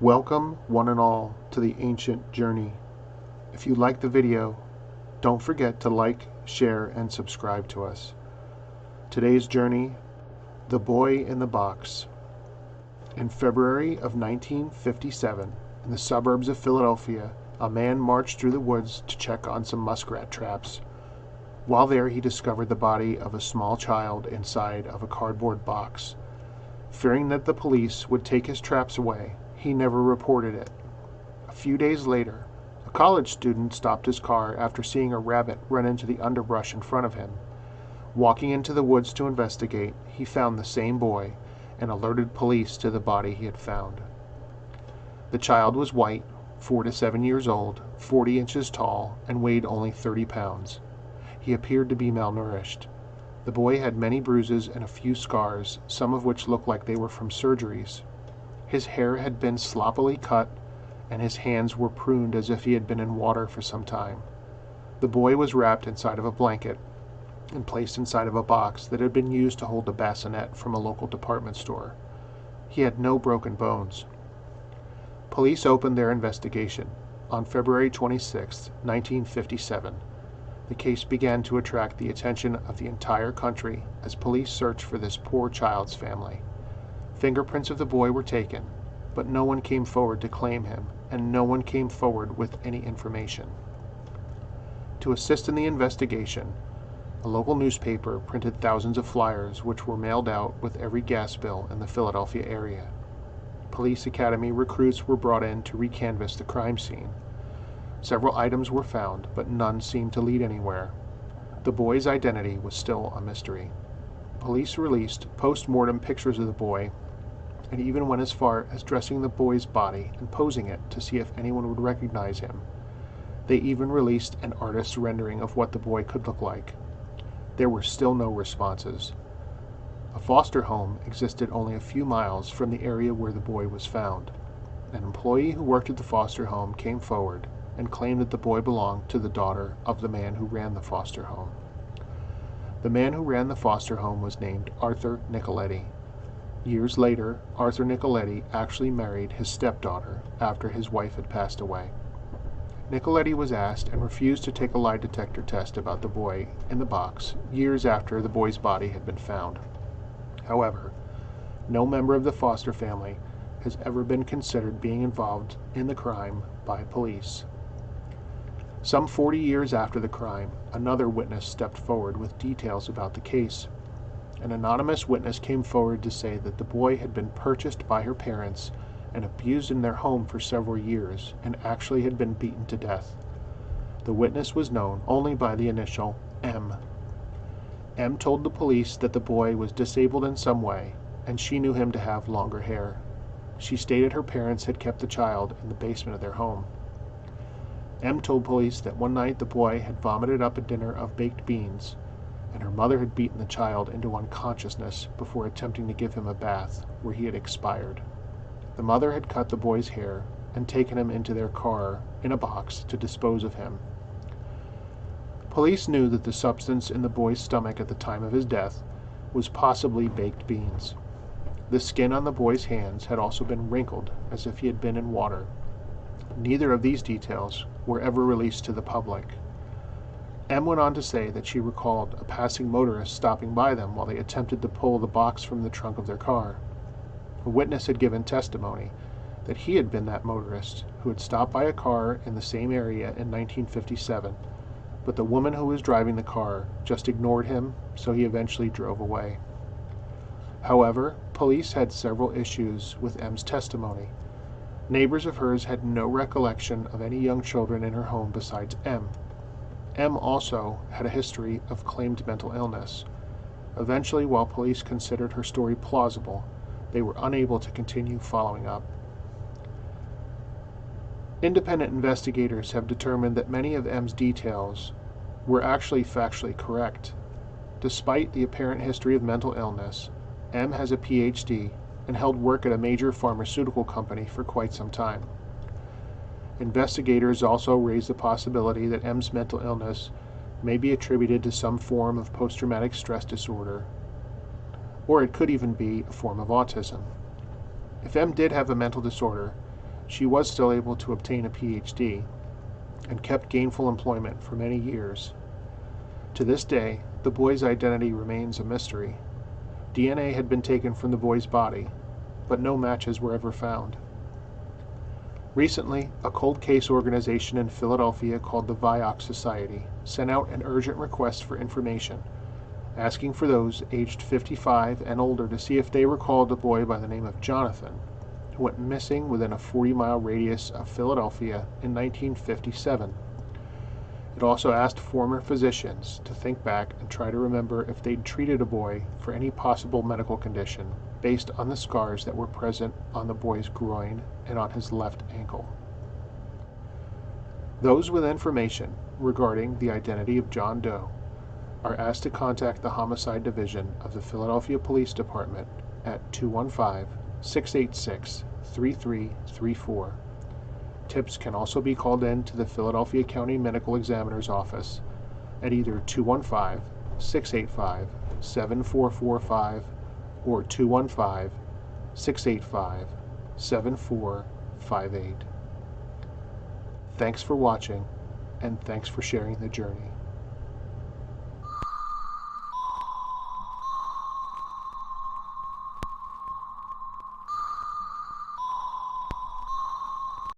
Welcome, one and all, to the ancient journey. If you like the video, don't forget to like, share, and subscribe to us. Today's journey, the boy in the box. In February of 1957, in the suburbs of Philadelphia, a man marched through the woods to check on some muskrat traps. While there, he discovered the body of a small child inside of a cardboard box. Fearing that the police would take his traps away, he never reported it. A few days later, a college student stopped his car after seeing a rabbit run into the underbrush in front of him. Walking into the woods to investigate, he found the same boy and alerted police to the body he had found. The child was white, 4 to 7 years old, 40 inches tall, and weighed only 30 pounds. He appeared to be malnourished. The boy had many bruises and a few scars, some of which looked like they were from surgeries. His hair had been sloppily cut, and his hands were pruned as if he had been in water for some time. The boy was wrapped inside of a blanket and placed inside of a box that had been used to hold a bassinet from a local department store. He had no broken bones. Police opened their investigation on February 26, 1957. The case began to attract the attention of the entire country as police searched for this poor child's family. Fingerprints of the boy were taken, but no one came forward to claim him, and no one came forward with any information. To assist in the investigation, a local newspaper printed thousands of flyers which were mailed out with every gas bill in the Philadelphia area. Police academy recruits were brought in to recanvass the crime scene. Several items were found, but none seemed to lead anywhere. The boy's identity was still a mystery. Police released post-mortem pictures of the boy and even went as far as dressing the boy's body and posing it to see if anyone would recognize him. They even released an artist's rendering of what the boy could look like. There were still no responses. A foster home existed only a few miles from the area where the boy was found. An employee who worked at the foster home came forward and claimed that the boy belonged to the daughter of the man who ran the foster home. The man who ran the foster home was named Arthur Nicoletti. Years later, Arthur Nicoletti actually married his stepdaughter after his wife had passed away. Nicoletti was asked and refused to take a lie detector test about the boy in the box years after the boy's body had been found. However, no member of the foster family has ever been considered being involved in the crime by police. Some 40 years after the crime, another witness stepped forward with details about the case. An anonymous witness came forward to say that the boy had been purchased by her parents and abused in their home for several years and actually had been beaten to death. The witness was known only by the initial M. M told the police that the boy was disabled in some way, and she knew him to have longer hair. She stated her parents had kept the child in the basement of their home. M told police that one night the boy had vomited up a dinner of baked beans, and her mother had beaten the child into unconsciousness before attempting to give him a bath, where he had expired. The mother had cut the boy's hair and taken him into their car in a box to dispose of him. Police knew that the substance in the boy's stomach at the time of his death was possibly baked beans. The skin on the boy's hands had also been wrinkled as if he had been in water. Neither of these details were ever released to the public. M went on to say that she recalled a passing motorist stopping by them while they attempted to pull the box from the trunk of their car. A witness had given testimony that he had been that motorist who had stopped by a car in the same area in 1957, but the woman who was driving the car just ignored him, so he eventually drove away. However, police had several issues with M's testimony. Neighbors of hers had no recollection of any young children in her home besides M. M also had a history of claimed mental illness. Eventually, while police considered her story plausible, they were unable to continue following up. Independent investigators have determined that many of M's details were actually factually correct. Despite the apparent history of mental illness, M has a PhD and held work at a major pharmaceutical company for quite some time. Investigators also raised the possibility that M's mental illness may be attributed to some form of post-traumatic stress disorder, or it could even be a form of autism. If M did have a mental disorder, she was still able to obtain a PhD and kept gainful employment for many years. To this day, the boy's identity remains a mystery. DNA had been taken from the boy's body, but no matches were ever found. Recently, a cold case organization in Philadelphia called the Vioxx Society sent out an urgent request for information, asking for those aged 55 and older to see if they recalled a boy by the name of Jonathan, who went missing within a 40-mile radius of Philadelphia in 1957. It also asked former physicians to think back and try to remember if they'd treated a boy for any possible medical condition based on the scars that were present on the boy's groin and on his left ankle. Those with information regarding the identity of John Doe are asked to contact the Homicide Division of the Philadelphia Police Department at 215-686-3334. Tips can also be called in to the Philadelphia County Medical Examiner's Office at either 215-685-7445 or 215-685-7458. Thanks for watching, and thanks for sharing the journey.